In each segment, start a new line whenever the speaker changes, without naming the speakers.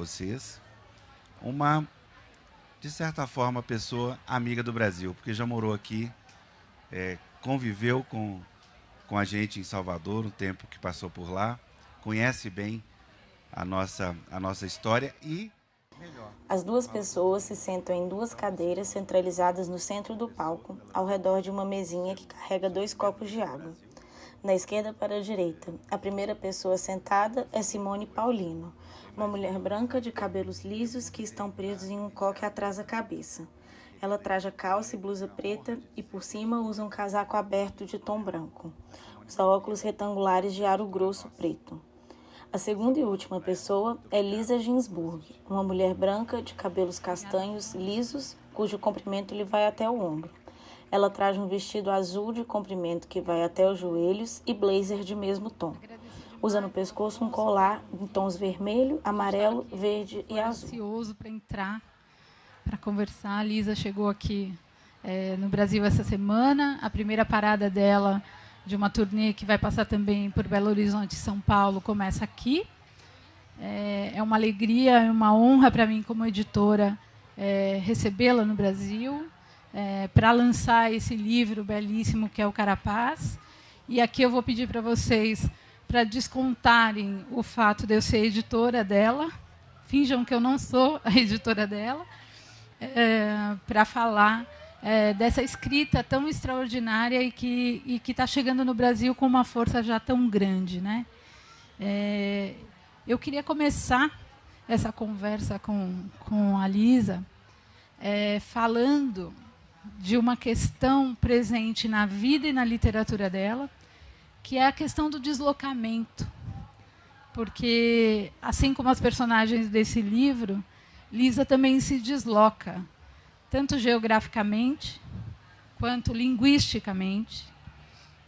vocês uma, de certa forma, pessoa amiga do Brasil, porque já morou aqui, conviveu com a gente em Salvador, no tempo que passou por lá, conhece bem a nossa história e...
As duas pessoas se sentam em duas cadeiras centralizadas no centro do palco, ao redor de uma mesinha que carrega 2 copos de água. Da esquerda para a direita, a primeira pessoa sentada é Simone Paulino, uma mulher branca de cabelos lisos que estão presos em um coque atrás da cabeça. Ela traja calça e blusa preta e por cima usa um casaco aberto de tom branco. Usa óculos retangulares de aro grosso preto. A segunda e última pessoa é Lisa Ginsburg, uma mulher branca de cabelos castanhos lisos, cujo comprimento lhe vai até o ombro. Ela traz um vestido azul de comprimento que vai até os joelhos e blazer de mesmo tom. Usa no pescoço um colar em tons vermelho, amarelo, verde e azul.
Ansioso para entrar, para conversar. A Lisa chegou aqui no Brasil essa semana. A primeira parada dela, de uma turnê que vai passar também por Belo Horizonte e São Paulo, começa aqui. É uma alegria e uma honra para mim, como editora, recebê-la no Brasil, para lançar esse livro belíssimo que é o Carapaz. E aqui eu vou pedir para vocês para descontarem o fato de eu ser editora dela, finjam que eu não sou a editora dela, para falar dessa escrita tão extraordinária e que está chegando no Brasil com uma força já tão grande, né? Eu queria começar essa conversa com a Lisa falando de uma questão presente na vida e na literatura dela, que é a questão do deslocamento. Porque, assim como as personagens desse livro, Lisa também se desloca, tanto geograficamente, quanto linguisticamente,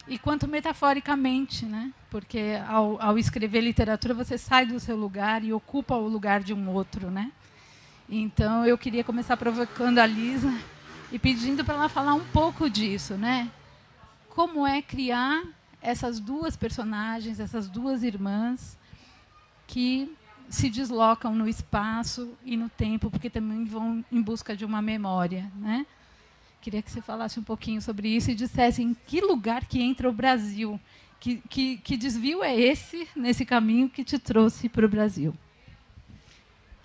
e quanto metaforicamente, né? Porque, ao escrever literatura, você sai do seu lugar e ocupa o lugar de um outro, né? Então, eu queria começar provocando a Lisa e pedindo para ela falar um pouco disso, né? Como é criar essas duas personagens, essas duas irmãs, que se deslocam no espaço e no tempo, porque também vão em busca de uma memória, né? Queria que você falasse um pouquinho sobre isso e dissesse em que lugar que entra o Brasil. Que desvio é esse, nesse caminho, que te trouxe para o Brasil?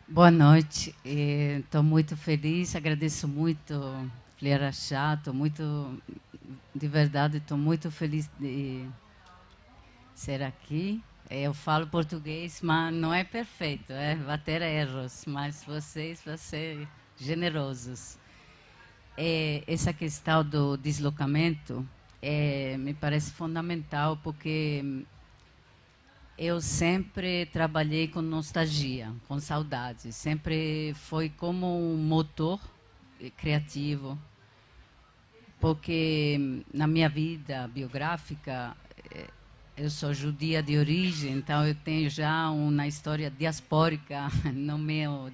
Boa noite. Estou muito feliz, agradeço muito, Flera Chá, de verdade, estou muito feliz de ser aqui. Eu falo português, mas não é perfeito, vai ter erros, mas vocês vão ser generosos. Essa questão do deslocamento me parece fundamental, porque eu sempre trabalhei com nostalgia, com saudade. Sempre foi como um motor criativo, porque na minha vida biográfica eu sou judia de origem, então eu tenho já uma história diaspórica no meu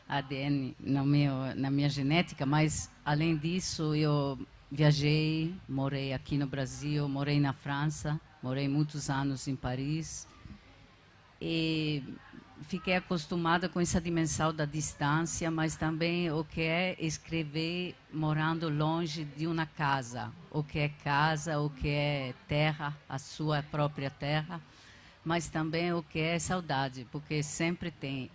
ADN, na minha genética, mas, além disso, eu viajei, morei aqui no Brasil, morei na França, morei muitos anos em Paris, e fiquei acostumada com essa dimensão da distância, mas também o que é escrever morando longe de uma casa, o que é casa, o que é terra, a sua própria terra, mas também o que é saudade, porque sempre tem.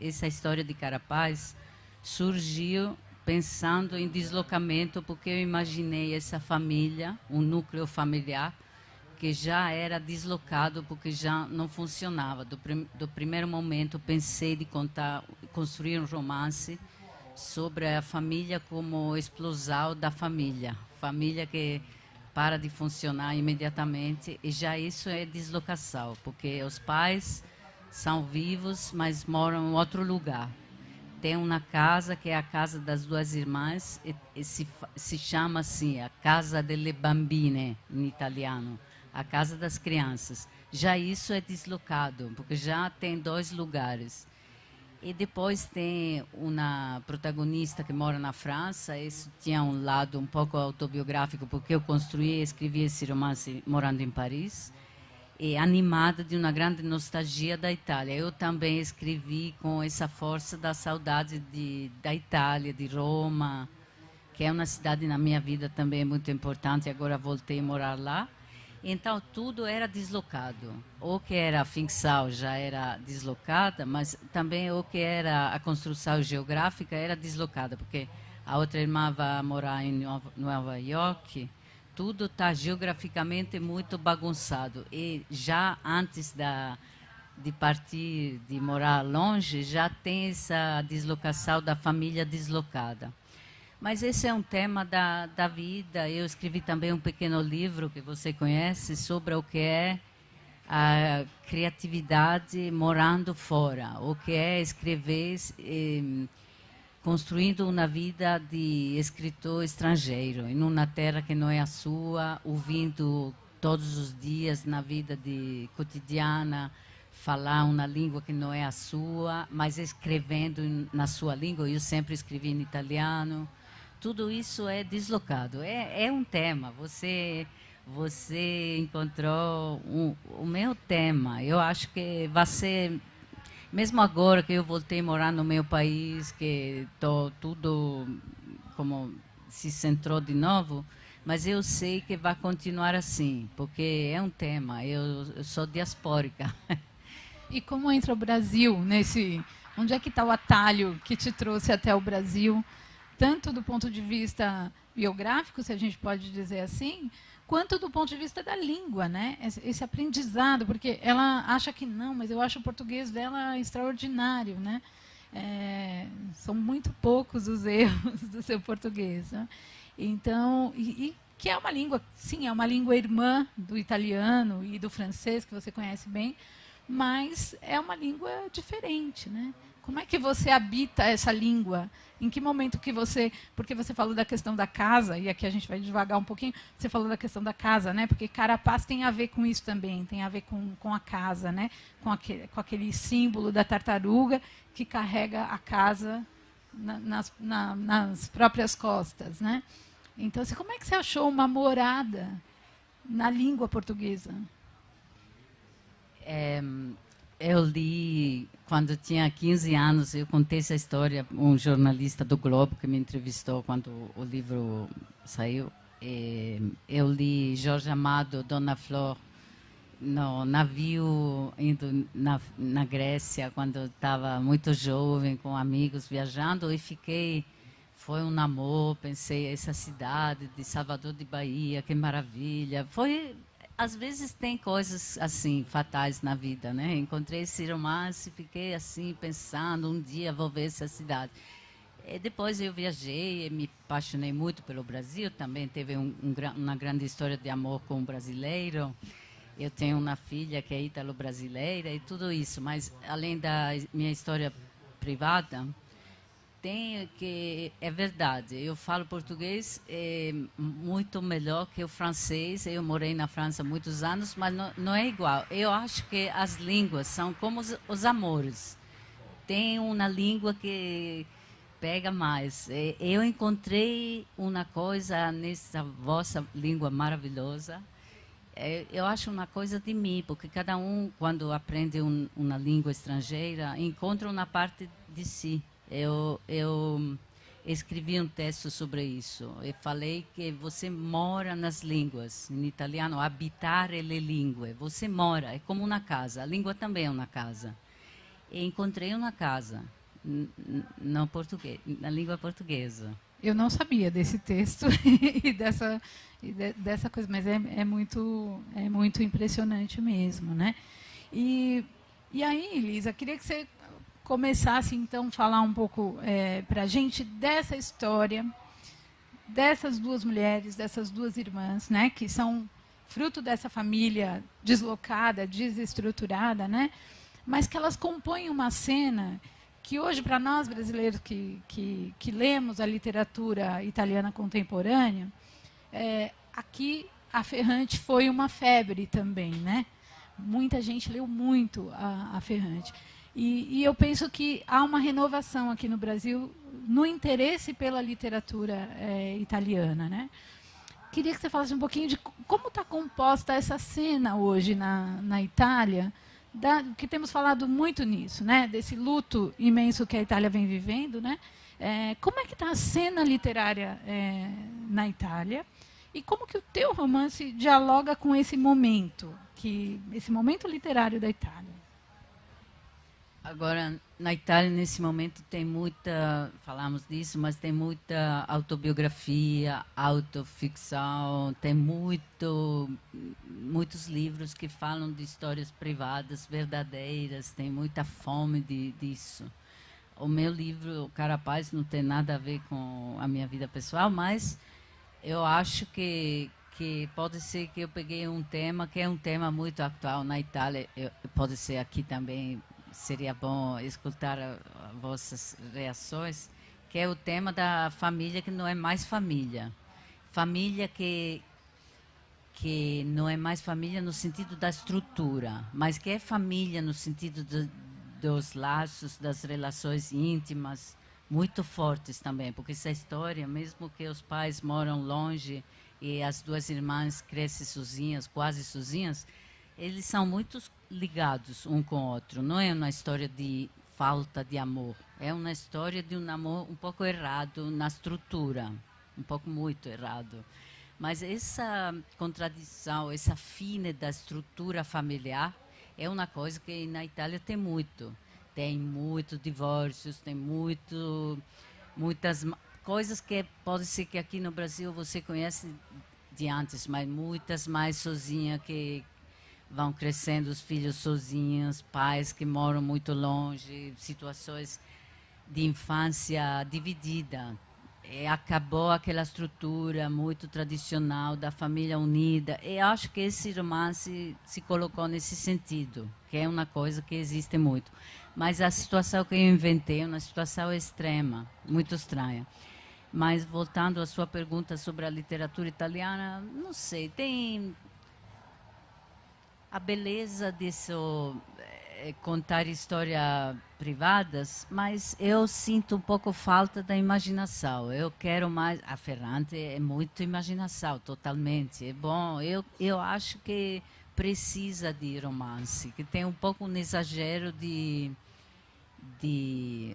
Essa história de Carapaz surgiu pensando em deslocamento, porque eu imaginei essa família, um núcleo familiar, que já era deslocado porque já não funcionava. Do primeiro momento pensei de construir um romance sobre a família como explosão da família que para de funcionar imediatamente, e já isso é deslocação, porque os pais são vivos, mas moram em outro lugar. Tem uma casa que é a casa das duas irmãs, e se chama assim, a Casa delle Bambine, em italiano, a casa das crianças. Já isso é deslocado, porque já tem 2 lugares. E depois tem uma protagonista que mora na França. Isso tinha um lado um pouco autobiográfico, porque eu construí e escrevi esse romance morando em Paris. e animada de uma grande nostalgia da Itália. Eu também escrevi com essa força da saudade da Itália, de Roma, que é uma cidade na minha vida também muito importante. Agora voltei a morar lá. Então, tudo era deslocado. O que era a ficção já era deslocada, mas também o que era a construção geográfica era deslocada, porque a outra irmã vai morar em Nova York. Tudo está geograficamente muito bagunçado. E já antes de partir, de morar longe, já tem essa deslocação da família deslocada. Mas esse é um tema da vida. Eu escrevi também um pequeno livro que você conhece sobre o que é a criatividade morando fora, o que é escrever, construindo uma vida de escritor estrangeiro, em uma terra que não é a sua, ouvindo todos os dias na vida cotidiana, falar uma língua que não é a sua, mas escrevendo na sua língua. Eu sempre escrevi em italiano. Tudo isso é deslocado. É um tema. Você encontrou o meu tema. Eu acho que vai ser, mesmo agora que eu voltei a morar no meu país, que tudo como se centrou de novo, mas eu sei que vai continuar assim, porque é um tema. Eu sou diaspórica.
E como entra o Brasil nesse... Onde é que está o atalho que te trouxe até o Brasil? Tanto do ponto de vista biográfico, se a gente pode dizer assim, quanto do ponto de vista da língua, né? Esse aprendizado, porque ela acha que não, mas eu acho o português dela extraordinário, né? São muito poucos os erros do seu português, né? Então, que é uma língua, sim, é uma língua irmã do italiano e do francês, que você conhece bem, mas é uma língua diferente, né? Como é que você habita essa língua? Em que momento que você... Porque você falou da questão da casa, e aqui a gente vai devagar um pouquinho, você falou da questão da casa, né? Porque Carapaz tem a ver com isso também, tem a ver com a casa, né? Com aquele símbolo da tartaruga que carrega a casa nas próprias costas, né? Então, assim, como é que você achou uma morada na língua portuguesa?
Eu li, quando tinha 15 anos, eu contei essa história, um jornalista do Globo que me entrevistou quando o livro saiu. Eu li Jorge Amado, Dona Flor, no navio indo na Grécia, quando eu estava muito jovem, com amigos, viajando, e foi um namoro, pensei, essa cidade de Salvador de Bahia, que maravilha. Às vezes tem coisas assim fatais na vida, né? Encontrei esse romance, fiquei assim pensando, um dia vou ver essa cidade. E depois eu viajei, me apaixonei muito pelo Brasil, também teve uma grande história de amor com um brasileiro. Eu tenho uma filha que é ítalo-brasileira e tudo isso, mas além da minha história privada, é verdade, eu falo português muito melhor que o francês. Eu morei na França há muitos anos, mas não é igual. Eu acho que as línguas são como os amores. Tem uma língua que pega mais. Eu encontrei uma coisa nessa vossa língua maravilhosa. Eu acho uma coisa de mim, porque cada um, quando aprende uma língua estrangeira, encontra uma parte de si. Eu escrevi um texto sobre isso. Eu falei que você mora nas línguas. Em italiano, abitare le lingue. Você mora, é como uma casa. A língua também é uma casa. E encontrei uma casa no português, na língua portuguesa.
Eu não sabia desse texto e dessa coisa, mas é muito impressionante mesmo, né? E aí, Lisa, queria que você começasse, então, a falar um pouco para a gente dessa história, dessas duas mulheres, dessas duas irmãs, né, que são fruto dessa família deslocada, desestruturada, né, mas que elas compõem uma cena que hoje, para nós brasileiros que lemos a literatura italiana contemporânea, aqui a Ferrante foi uma febre também, né? Muita gente leu muito a Ferrante. E eu penso que há uma renovação aqui no Brasil no interesse pela literatura italiana, né? queria que você falasse um pouquinho de como está composta essa cena hoje na Itália, que temos falado muito nisso, né? Desse luto imenso que a Itália vem vivendo, né? Como é que está a cena literária na Itália e como que o teu romance dialoga com esse momento literário da Itália?
Agora, na Itália, nesse momento, tem muita, falamos disso, mas tem muita autobiografia, autoficção, tem muitos livros que falam de histórias privadas, verdadeiras, tem muita fome disso. O meu livro, O Carapaz, não tem nada a ver com a minha vida pessoal, mas eu acho que pode ser que eu peguei um tema que é um tema muito atual na Itália, pode ser aqui também. Seria bom escutar vossas reações, que é o tema da família que não é mais família. Família que não é mais família no sentido da estrutura, mas que é família no sentido dos laços, das relações íntimas, muito fortes também, porque essa história, mesmo que os pais moram longe e as duas irmãs crescem sozinhas, quase sozinhas, eles são muito ligados um com o outro. Não é uma história de falta de amor. É uma história de um amor um pouco errado na estrutura. Um pouco muito errado. Mas essa contradição, essa fine da estrutura familiar é uma coisa que na Itália tem muito. Tem muitos divórcios, tem muitas coisas que pode ser que aqui no Brasil você conhece de antes, mas muitas mais sozinhas que vão crescendo os filhos sozinhos, pais que moram muito longe, situações de infância dividida. Acabou aquela estrutura muito tradicional da família unida. E acho que esse romance se colocou nesse sentido, que é uma coisa que existe muito. Mas a situação que eu inventei é uma situação extrema, muito estranha. Mas voltando à sua pergunta sobre a literatura italiana, não sei, tem a beleza disso, contar histórias privadas, mas eu sinto um pouco falta da imaginação. Eu quero mais. A Ferrante é muito imaginação, totalmente. É bom. Eu acho que precisa de romance, que tem um pouco um exagero de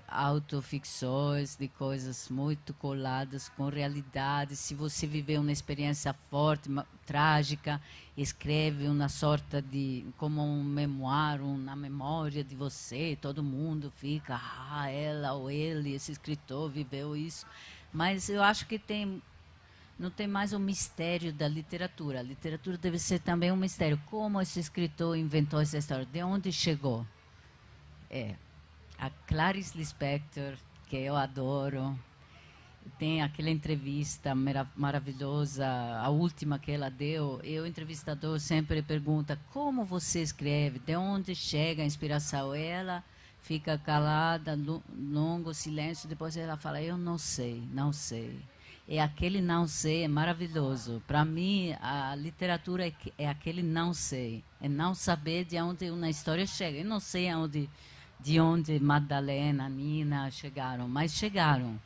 autoficções, de coisas muito coladas com realidade. Se você viveu uma experiência forte, trágica, escreve uma sorte de, como um memoir, uma memória de você, todo mundo fica, ela ou ele, esse escritor viveu isso. Mas eu acho que não tem mais o mistério da literatura. A literatura deve ser também um mistério. Como esse escritor inventou essa história? De onde chegou? A Clarice Lispector, que eu adoro, tem aquela entrevista maravilhosa, a última que ela deu, e o entrevistador sempre pergunta, como você escreve, de onde chega a inspiração? Ela fica calada, longo silêncio, depois ela fala, eu não sei. E aquele não sei é maravilhoso. Para mim, a literatura é aquele não sei, é não saber de onde uma história chega. Eu não sei de onde Madalena, Nina chegaram, mas chegaram.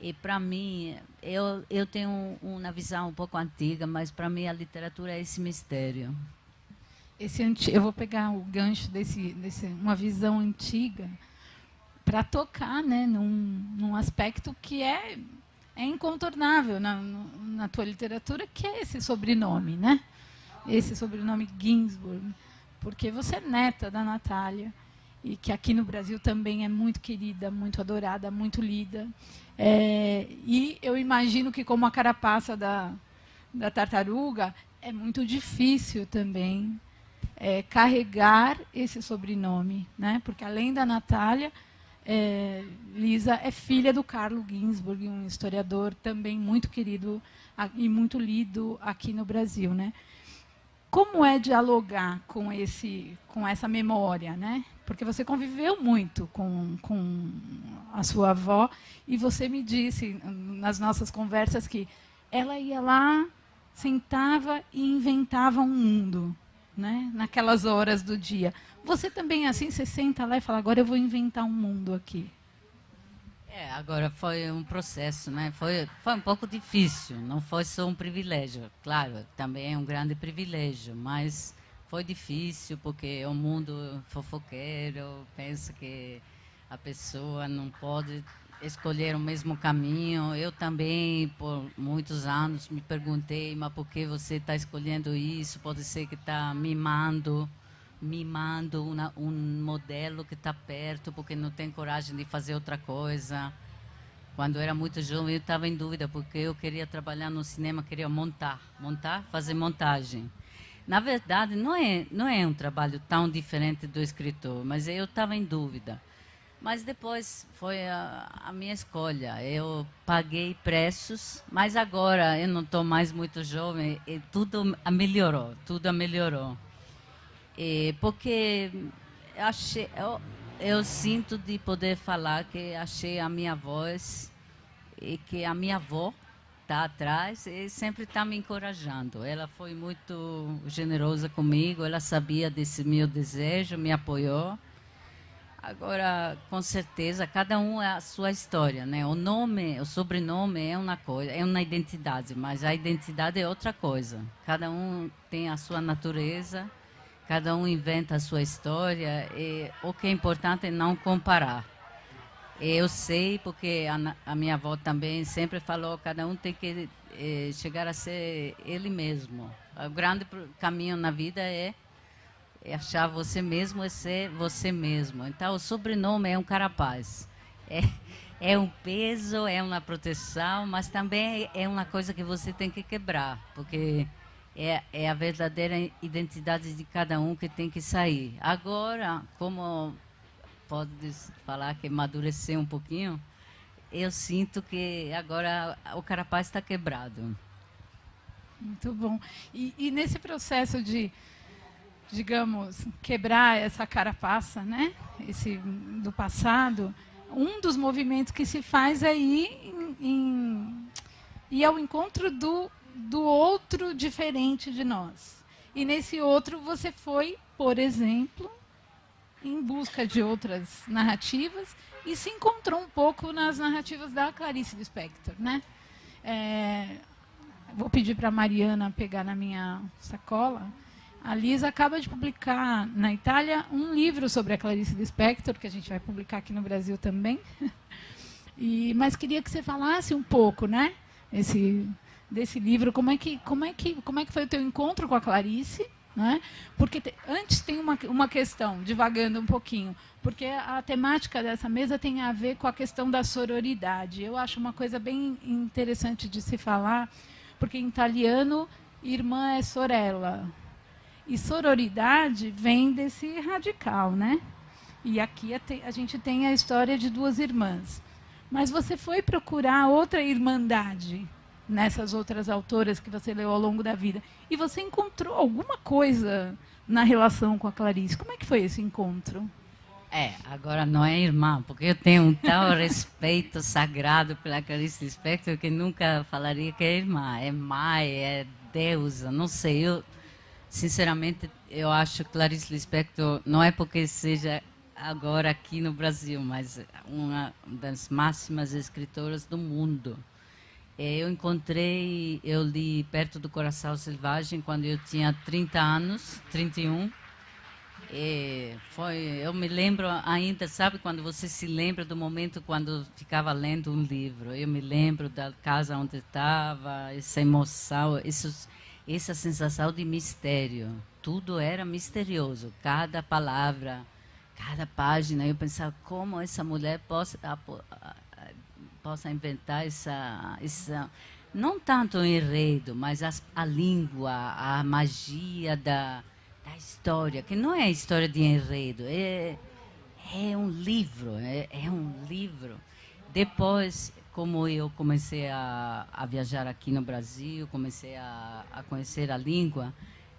E para mim, eu tenho uma visão um pouco antiga, mas para mim a literatura é esse mistério.
Eu vou pegar o gancho uma visão antiga para tocar, né, num aspecto que é incontornável na tua literatura, que é esse sobrenome, né? Esse sobrenome Ginsburg, porque você é neta da Natália, e que aqui no Brasil também é muito querida, muito adorada, muito lida. E eu imagino que, como a carapaça da tartaruga, é muito difícil também carregar esse sobrenome, né? Porque, além da Natália, Lisa é filha do Carlo Ginzburg, um historiador também muito querido e muito lido aqui no Brasil, né? Como é dialogar com essa memória, né? Porque você conviveu muito com a sua avó e você me disse nas nossas conversas que ela ia lá, sentava e inventava um mundo, né? Naquelas horas do dia. Você também assim, você senta lá e fala, agora eu vou inventar um mundo aqui.
Agora foi um processo, né? Foi um pouco difícil, não foi só um privilégio. Claro, também é um grande privilégio, mas foi difícil porque o mundo fofoqueiro pensa que a pessoa não pode escolher o mesmo caminho. Eu também, por muitos anos, me perguntei, mas por que você está escolhendo isso? Pode ser que está mimando um modelo que está perto, porque não tem coragem de fazer outra coisa. Quando eu era muito jovem, eu estava em dúvida, porque eu queria trabalhar no cinema, queria fazer montagem. Na verdade, não é um trabalho tão diferente do escritor, mas eu estava em dúvida. Mas depois foi a minha escolha. Eu paguei preços, mas agora eu não estou mais muito jovem e tudo melhorou. Porque eu sinto de poder falar que achei a minha voz e que a minha avó está atrás e sempre está me encorajando. Ela foi muito generosa comigo, ela sabia desse meu desejo, me apoiou. Agora, com certeza, cada um é a sua história, né? O sobrenome é uma coisa, é uma identidade, mas a identidade é outra coisa. Cada um tem a sua natureza. Cada um inventa a sua história e o que é importante é não comparar. Eu sei, porque a minha avó também sempre falou, cada um tem que chegar a ser ele mesmo. O grande caminho na vida é achar você mesmo e ser você mesmo. Então, o sobrenome é um carapaz. É um peso, é uma proteção, mas também é uma coisa que você tem que quebrar, porque é a verdadeira identidade de cada um que tem que sair. Agora, como pode falar que amadureceu um pouquinho, eu sinto que agora o carapaz está quebrado.
Muito bom. E nesse processo de, digamos, quebrar essa carapaça, né? Do passado, um dos movimentos que se faz é ir ao encontro do outro diferente de nós. E nesse outro você foi, por exemplo, em busca de outras narrativas e se encontrou um pouco nas narrativas da Clarice Lispector, né? Vou pedir para a Mariana pegar na minha sacola. A Lisa acaba de publicar na Itália um livro sobre a Clarice Lispector, que a gente vai publicar aqui no Brasil também. Mas queria que você falasse um pouco, né? Desse livro, como é que foi o teu encontro com a Clarice, né? Porque antes tem uma questão, divagando um pouquinho, porque a temática dessa mesa tem a ver com a questão da sororidade. Eu acho uma coisa bem interessante de se falar, porque em italiano, irmã é sorella. E sororidade vem desse radical, né? E aqui a gente tem a história de duas irmãs. Mas você foi procurar outra irmandade nessas outras autoras que você leu ao longo da vida. E você encontrou alguma coisa na relação com a Clarice. Como é que foi esse encontro?
Agora não é irmã, porque eu tenho um tal respeito sagrado pela Clarice Lispector que nunca falaria que é irmã. É mãe, é deusa, não sei. Sinceramente, eu acho que Clarice Lispector, não é porque seja agora aqui no Brasil, mas uma das máximas escritoras do mundo. Eu li Perto do Coração Selvagem quando eu tinha 30 anos, 31. Eu me lembro ainda, sabe, quando você se lembra do momento quando ficava lendo um livro. Eu me lembro da casa onde estava, essa emoção, essa sensação de mistério. Tudo era misterioso, cada palavra, cada página. Eu pensava, como essa mulher possa inventar essa não tanto o enredo, mas a língua, a magia da história, que não é história de enredo, é um livro, é um livro. Depois, como eu comecei a viajar aqui no Brasil, comecei a conhecer a língua,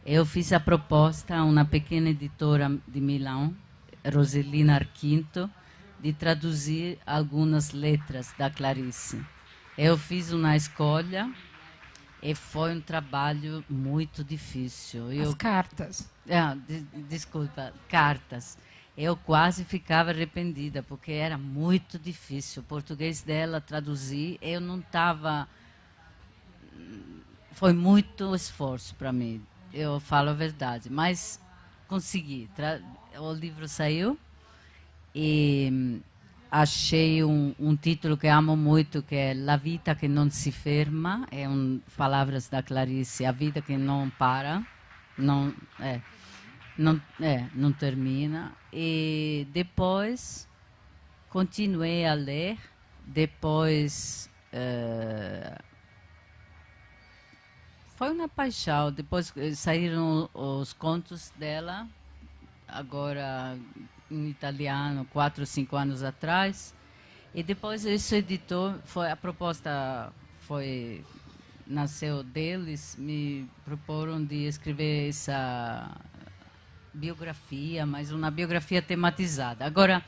eu fiz a proposta a uma pequena editora de Milão, Roselina Arquinto, de traduzir algumas letras da Clarice. Eu fiz uma escolha e foi um trabalho muito difícil.
As cartas.
Desculpa, cartas. eu quase ficava arrependida, porque era muito difícil. O português dela traduzir, eu não estava... Foi muito esforço para mim, eu falo a verdade. Mas consegui. O livro saiu e achei um título que amo muito, que é La Vita que non si ferma. Palavras da Clarice, a vida que não para, não termina. E depois continuei a ler. Depois foi uma paixão. Depois saíram os contos dela, agora em italiano, 4 ou 5 anos atrás. E depois esse editor, a proposta nasceu deles, me proporam de escrever essa biografia, mas uma biografia tematizada. Agora,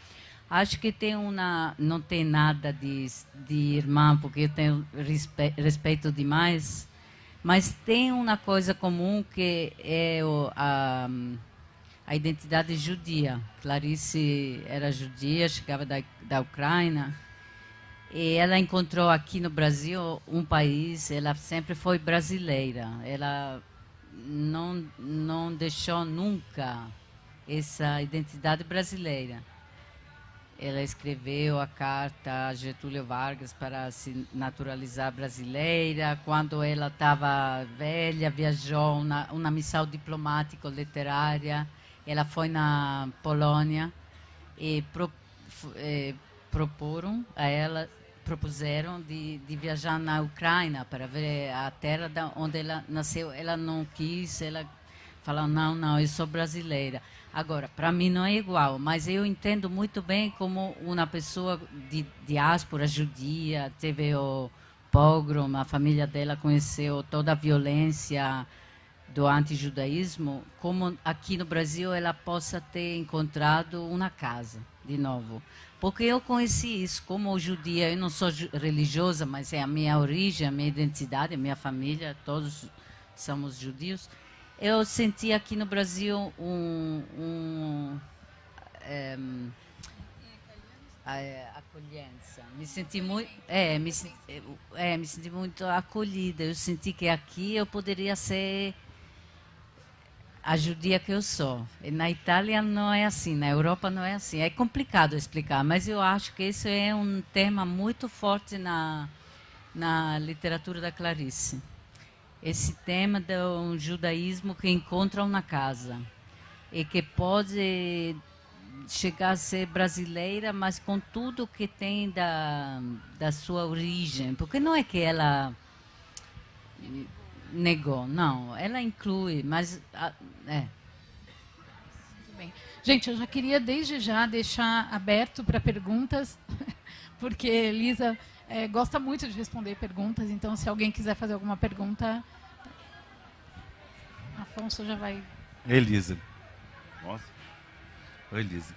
acho que não tem nada de irmã, porque eu tenho respeito demais, mas tem uma coisa comum, que é a identidade judia. Clarice era judia, chegava da Ucrânia, e ela encontrou aqui no Brasil um país, ela sempre foi brasileira, ela não deixou nunca essa identidade brasileira. Ela escreveu a carta a Getúlio Vargas para se naturalizar brasileira. Quando ela estava velha, viajou uma missão diplomática literária. Ela foi na Polônia e propuseram de viajar na Ucrânia para ver a terra onde ela nasceu. Ela não quis, ela falou, não, eu sou brasileira. Agora, para mim não é igual, mas eu entendo muito bem como uma pessoa de diáspora judia, teve o pogrom, a família dela conheceu toda a violência do antijudaísmo, como aqui no Brasil ela possa ter encontrado uma casa, de novo. Porque eu conheci isso como judia, eu não sou religiosa, mas é a minha origem, a minha identidade, a minha família, todos somos judios. Eu senti aqui no Brasil acolhência. Me senti muito, me senti muito acolhida. Eu senti que aqui eu poderia ser a judia que eu sou. E na Itália não é assim, na Europa não é assim. É complicado explicar, mas eu acho que esse é um tema muito forte na literatura da Clarice. Esse tema do judaísmo que encontram na casa e que pode chegar a ser brasileira, mas com tudo que tem da sua origem. Porque não é que ela negou, não. Ela inclui, mas...
Muito bem. Gente, eu já queria desde já deixar aberto para perguntas, porque Elisa gosta muito de responder perguntas, então se alguém quiser fazer alguma pergunta, Afonso já vai...
Elisa. Nossa. Oi, Elisa.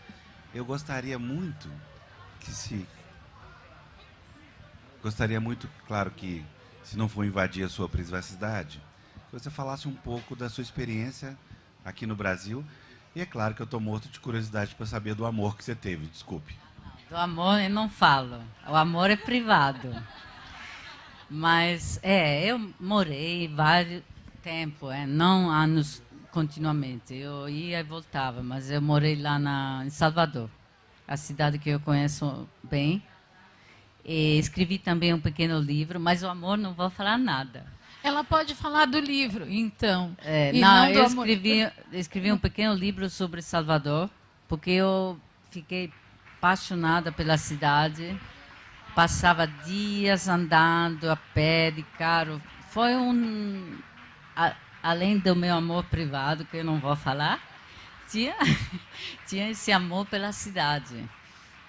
Eu gostaria muito claro que, se não for invadir a sua privacidade, que você falasse um pouco da sua experiência aqui no Brasil. E é claro que eu estou morto de curiosidade para saber do amor que você teve, desculpe.
Do amor eu não falo, o amor é privado. Mas, eu morei vários tempos, não anos continuamente. Eu ia e voltava, mas eu morei lá em Salvador, a cidade que eu conheço bem. E escrevi também um pequeno livro, mas o amor não vou falar nada.
Ela pode falar do livro, então.
Eu escrevi um pequeno livro sobre Salvador, porque eu fiquei apaixonada pela cidade. Passava dias andando a pé, de carro. Foi além do meu amor privado, que eu não vou falar, tinha esse amor pela cidade.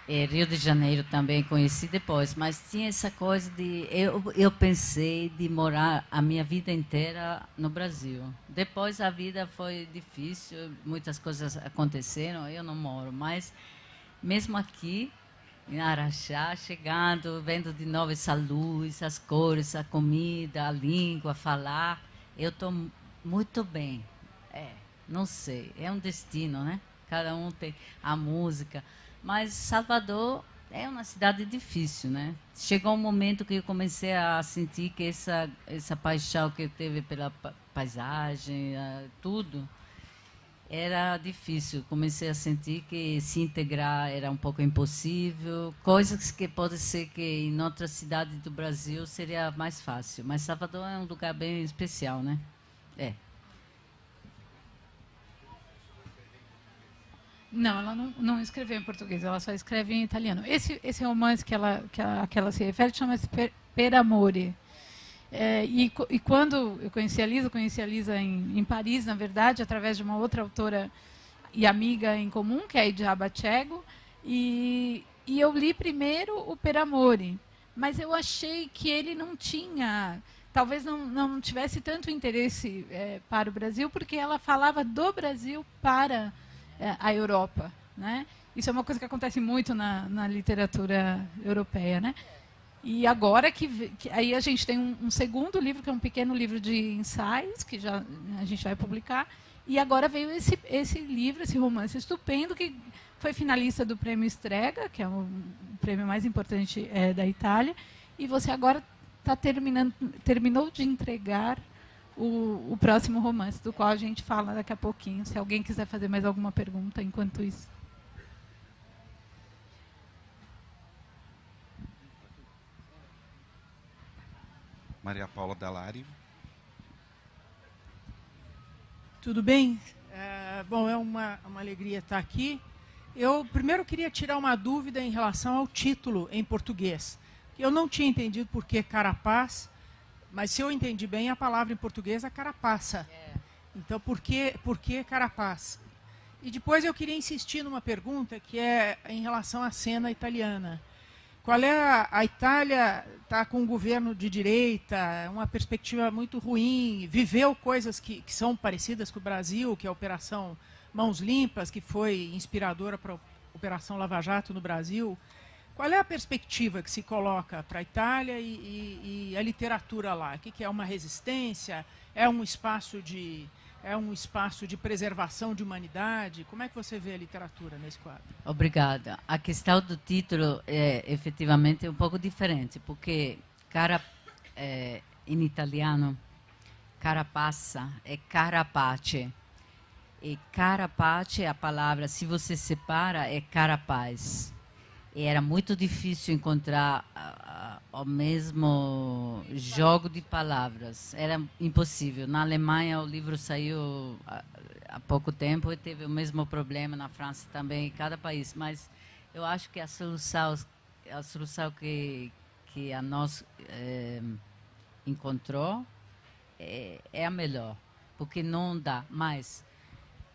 Rio de Janeiro também conheci depois, mas tinha essa coisa de... Eu pensei de morar a minha vida inteira no Brasil. Depois a vida foi difícil, muitas coisas aconteceram, eu não moro, mas mesmo aqui, em Araxá, chegando, vendo de novo essa luz, as cores, a comida, a língua, falar, eu estou muito bem. Não sei, é um destino, né? cada um tem a música. Mas Salvador é uma cidade difícil, né? Chegou um momento que eu comecei a sentir que essa paixão que eu teve pela paisagem, tudo, era difícil. Comecei a sentir que se integrar era um pouco impossível, coisas que pode ser que em outra cidade do Brasil seria mais fácil. Mas Salvador é um lugar bem especial, né? É.
Não, ela não escreveu em português, ela só escreve em italiano. Esse romance que ela se refere chama-se Per Amore. E quando eu conheci a Lisa em Paris, na verdade, através de uma outra autora e amiga em comum, que é a Idia Bachego, e eu li primeiro o Per Amore, mas eu achei que ele não tinha, talvez não tivesse tanto interesse para o Brasil, porque ela falava do Brasil para a Europa, né? Isso é uma coisa que acontece muito na literatura europeia, né? E agora que aí a gente tem um segundo livro, que é um pequeno livro de ensaios, que já a gente vai publicar, e agora veio esse livro, esse romance estupendo, que foi finalista do Prêmio Strega, que é o prêmio mais importante da Itália, e você agora terminou de entregar o próximo romance, do qual a gente fala daqui a pouquinho, se alguém quiser fazer mais alguma pergunta enquanto isso.
Maria Paula Dallari.
Tudo bem? Bom, é uma alegria estar aqui. Eu primeiro queria tirar uma dúvida em relação ao título em português. Eu não tinha entendido por que carapaz, mas se eu entendi bem, a palavra em português é carapaça. Então, por que carapaz? E depois eu queria insistir numa pergunta que é em relação à cena italiana. Qual é a Itália está com um governo de direita, uma perspectiva muito ruim, viveu coisas que são parecidas com o Brasil, que é a Operação Mãos Limpas, que foi inspiradora para a Operação Lava Jato no Brasil. Qual é a perspectiva que se coloca para a Itália e a literatura lá? O que é uma resistência? É um espaço de preservação de humanidade? Como é que você vê a literatura nesse quadro?
Obrigada. A questão do título é efetivamente um pouco diferente, porque em italiano, carapaça é carapace. E carapace, a palavra, se você separa, é carapaz. E era muito difícil encontrar o mesmo jogo de palavras. Era impossível. Na Alemanha, o livro saiu há pouco tempo e teve o mesmo problema na França também, em cada país. Mas eu acho que a solução que a nós encontrou é a melhor, porque não dá mais.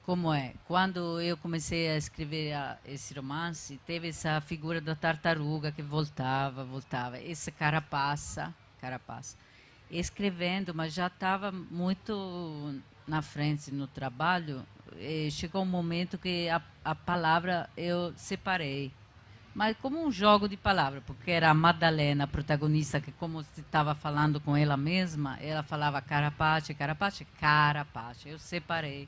Como é? Quando eu comecei a escrever esse romance, teve essa figura da tartaruga que voltava, essa carapaça. Escrevendo, mas já estava muito na frente no trabalho, chegou um momento que a palavra eu separei. Mas como um jogo de palavras, porque era a Madalena, a protagonista, que como você estava falando com ela mesma, ela falava carapace. Eu separei.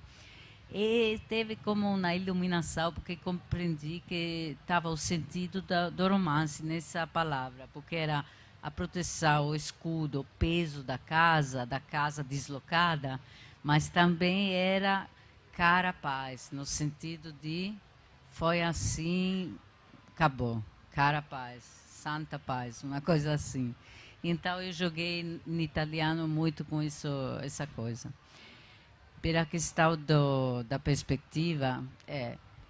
E teve como uma iluminação, porque compreendi que estava o sentido do romance nessa palavra, porque era a proteção, o escudo, o peso da casa deslocada, mas também era carapaz, no sentido de foi assim, acabou, carapaz, santa paz, uma coisa assim. Então eu joguei em italiano muito com isso, essa coisa. Pela questão da perspectiva,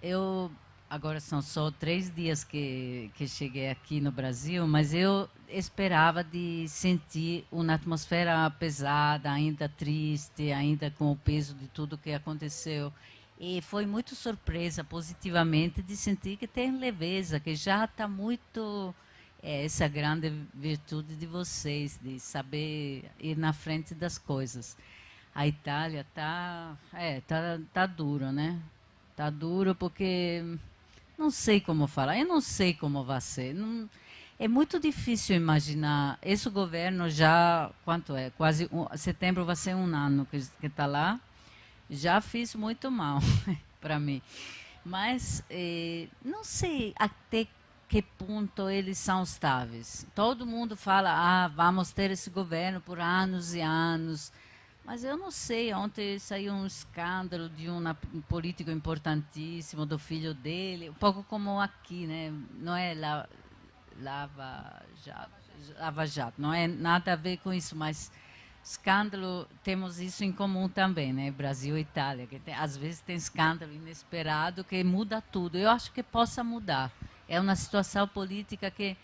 eu agora são só 3 dias que cheguei aqui no Brasil, mas eu esperava de sentir uma atmosfera pesada, ainda triste, ainda com o peso de tudo que aconteceu. E foi muito surpresa, positivamente, de sentir que tem leveza, que já está muito... essa grande virtude de vocês, de saber ir na frente das coisas. A Itália tá duro, né? Tá duro porque não sei como falar, eu não sei como vai ser. Não, é muito difícil imaginar. Esse governo já, quanto é? Quase setembro vai ser 1 ano que está lá. Já fiz muito mal para mim. Mas não sei até que ponto eles são estáveis. Todo mundo fala, vamos ter esse governo por anos e anos. Mas eu não sei, ontem saiu um escândalo de um político importantíssimo, do filho dele, um pouco como aqui, né? Não é Lava Jato, não é nada a ver com isso, mas escândalo, temos isso em comum também, né? Brasil e Itália, que às vezes tem escândalo inesperado que muda tudo. Eu acho que possa mudar. É uma situação política que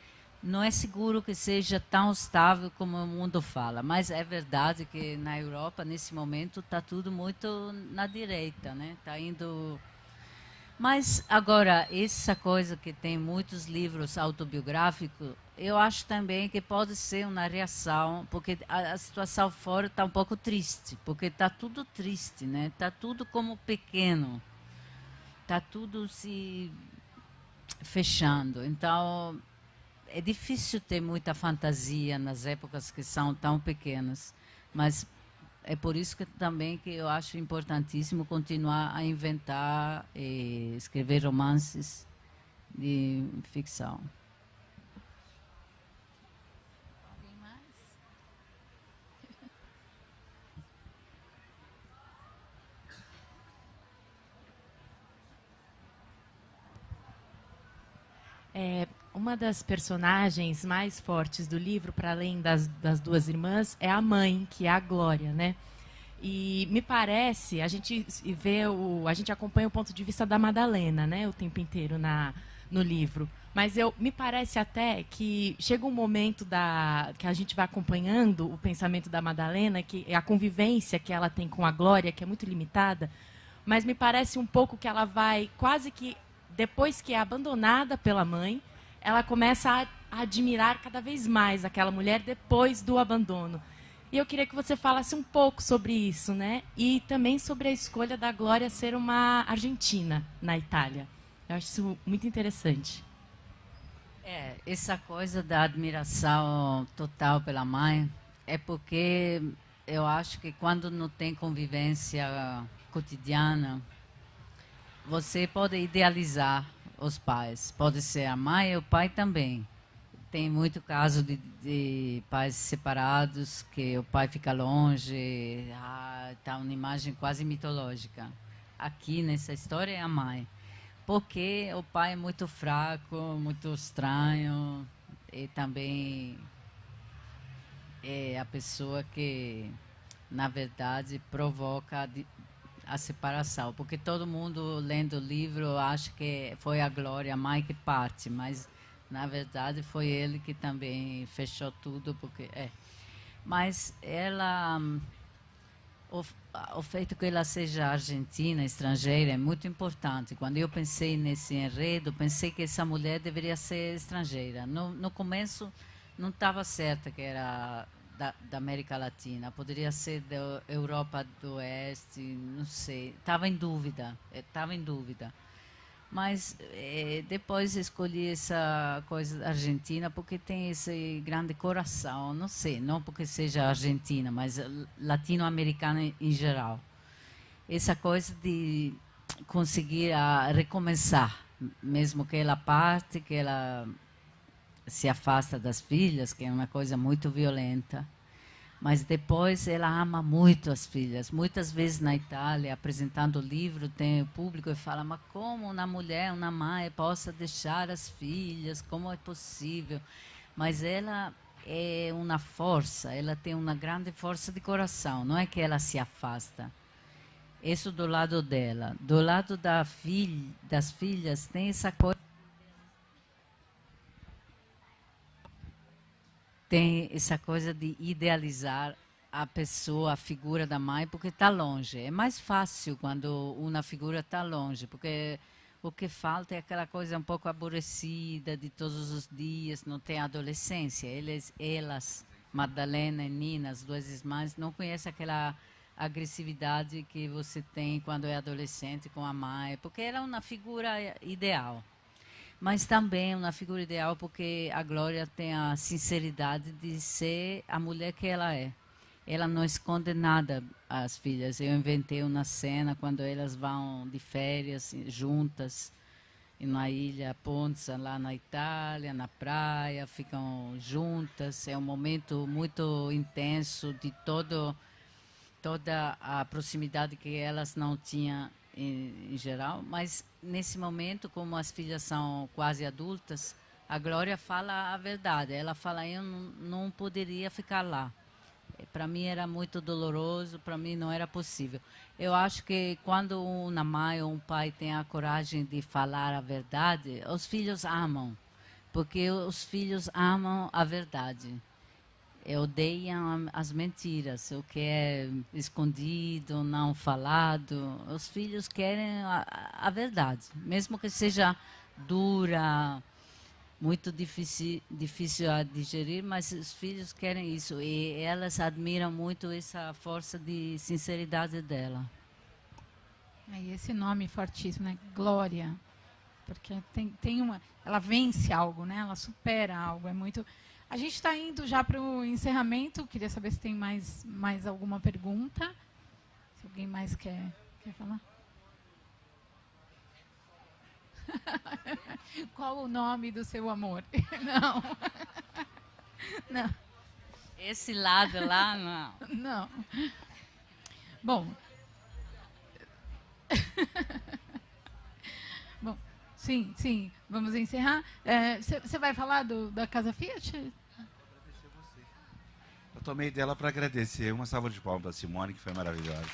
não é seguro que seja tão estável como o mundo fala, mas é verdade que na Europa, nesse momento, está tudo muito na direita, né? Está indo... Mas, agora, essa coisa que tem muitos livros autobiográficos, eu acho também que pode ser uma reação, porque a situação fora está um pouco triste, porque está tudo triste, né? Está tudo como pequeno, está tudo se fechando. Então, é difícil ter muita fantasia nas épocas que são tão pequenas, mas é por isso que também que eu acho importantíssimo continuar a inventar e escrever romances de ficção.
Alguém mais?
Uma das personagens mais fortes do livro, para além das duas irmãs, é a mãe, que é a Glória, né? E me parece, a gente acompanha o ponto de vista da Madalena, né, o tempo inteiro no livro. Mas me parece até que chega um momento que a gente vai acompanhando o pensamento da Madalena, que é a convivência que ela tem com a Glória, que é muito limitada, mas me parece um pouco que ela vai, quase que depois que é abandonada pela mãe, ela começa a admirar cada vez mais aquela mulher depois do abandono. E eu queria que você falasse um pouco sobre isso, né? E também sobre a escolha da Glória ser uma argentina na Itália. Eu acho isso muito interessante.
Essa coisa da admiração total pela mãe é porque eu acho que quando não tem convivência cotidiana, você pode idealizar os pais. Pode ser a mãe e o pai também. Tem muito caso de pais separados, que o pai fica longe, tá uma imagem quase mitológica. Aqui nessa história é a mãe. Porque o pai é muito fraco, muito estranho, e também é a pessoa que, na verdade, provoca a separação. Porque todo mundo, lendo o livro, acha que foi a Glória, a mãe, que parte, mas, na verdade, foi ele que também fechou tudo. Mas ela... O feito que ela seja argentina, estrangeira, é muito importante. Quando eu pensei nesse enredo, pensei que essa mulher deveria ser estrangeira. No começo, não estava certa que era da América Latina. Poderia ser da Europa do Oeste, não sei. Estava em dúvida. Mas depois escolhi essa coisa argentina porque tem esse grande coração, não sei, não porque seja argentina, mas latino-americana em geral. Essa coisa de conseguir recomeçar, mesmo que ela parte, que ela se afasta das filhas, que é uma coisa muito violenta. Mas depois ela ama muito as filhas. Muitas vezes na Itália, apresentando o livro, tem o público e fala: mas como uma mulher, uma mãe, possa deixar as filhas? Como é possível? Mas ela é uma força, ela tem uma grande força de coração. Não é que ela se afasta. Isso do lado dela. Do lado das filhas, tem essa coisa. Tem essa coisa de idealizar a pessoa, a figura da mãe, porque está longe. É mais fácil quando uma figura está longe, porque o que falta é aquela coisa um pouco aborrecida de todos os dias, não tem adolescência. Elas, Madalena e Nina, as duas irmãs, não conhecem aquela agressividade que você tem quando é adolescente com a mãe, porque era uma figura ideal. Mas também uma figura ideal porque a Glória tem a sinceridade de ser a mulher que ela é. ela não esconde nada, as filhas. Eu inventei uma cena quando elas vão de férias juntas, na ilha Ponza, lá na Itália, na praia, ficam juntas. É um momento muito intenso de toda a proximidade que elas não tinham em geral. Mas nesse momento, como as filhas são quase adultas, a Glória fala a verdade. Ela fala: eu não poderia ficar lá. Para mim era muito doloroso, para mim não era possível. Eu acho que quando uma mãe ou um pai tem a coragem de falar a verdade, os filhos amam, porque os filhos amam a verdade. Odeiam as mentiras, o que é escondido, não falado. Os filhos querem a verdade, mesmo que seja dura, muito difícil a digerir, mas os filhos querem isso e elas admiram muito essa força de sinceridade dela.
E esse nome fortíssimo, né? Glória, porque tem uma, ela vence algo, né? Ela supera algo. É muito. A gente está indo já para o encerramento. Queria saber se tem mais alguma pergunta. Se alguém mais quer falar. Qual o nome do seu amor? Não. Não.
Esse lado lá, não.
Não. Bom. Bom, sim. Vamos encerrar. Você vai falar da Casa Fiat?
Eu tomei dela para agradecer. Uma salva de palmas para a Simone, que foi maravilhosa.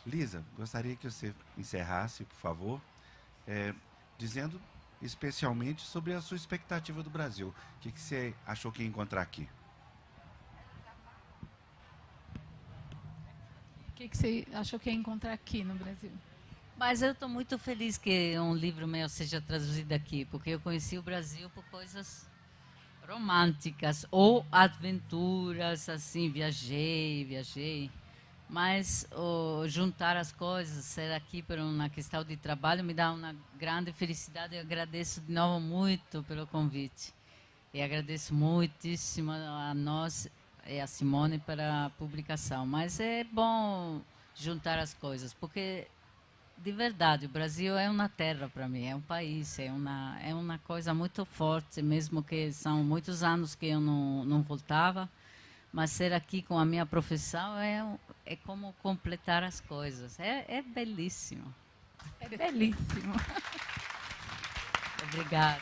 Lisa, gostaria que você encerrasse, por favor, dizendo especialmente sobre a sua expectativa do Brasil. O que você achou que ia encontrar aqui?
O que você achou que ia encontrar aqui no Brasil?
Mas eu estou muito feliz que um livro meu seja traduzido aqui, porque eu conheci o Brasil por coisas românticas ou aventuras, assim, viajei. Mas juntar as coisas, ser aqui por uma questão de trabalho, me dá uma grande felicidade. Eu agradeço de novo muito pelo convite. E agradeço muitíssimo a nós e a Simone pela publicação. Mas é bom juntar as coisas, porque, de verdade, o Brasil é uma terra para mim, é um país, é uma coisa muito forte, mesmo que são muitos anos que eu não voltava. Mas ser aqui com a minha profissão é como completar as coisas. É belíssimo.
É belíssimo.
Obrigada.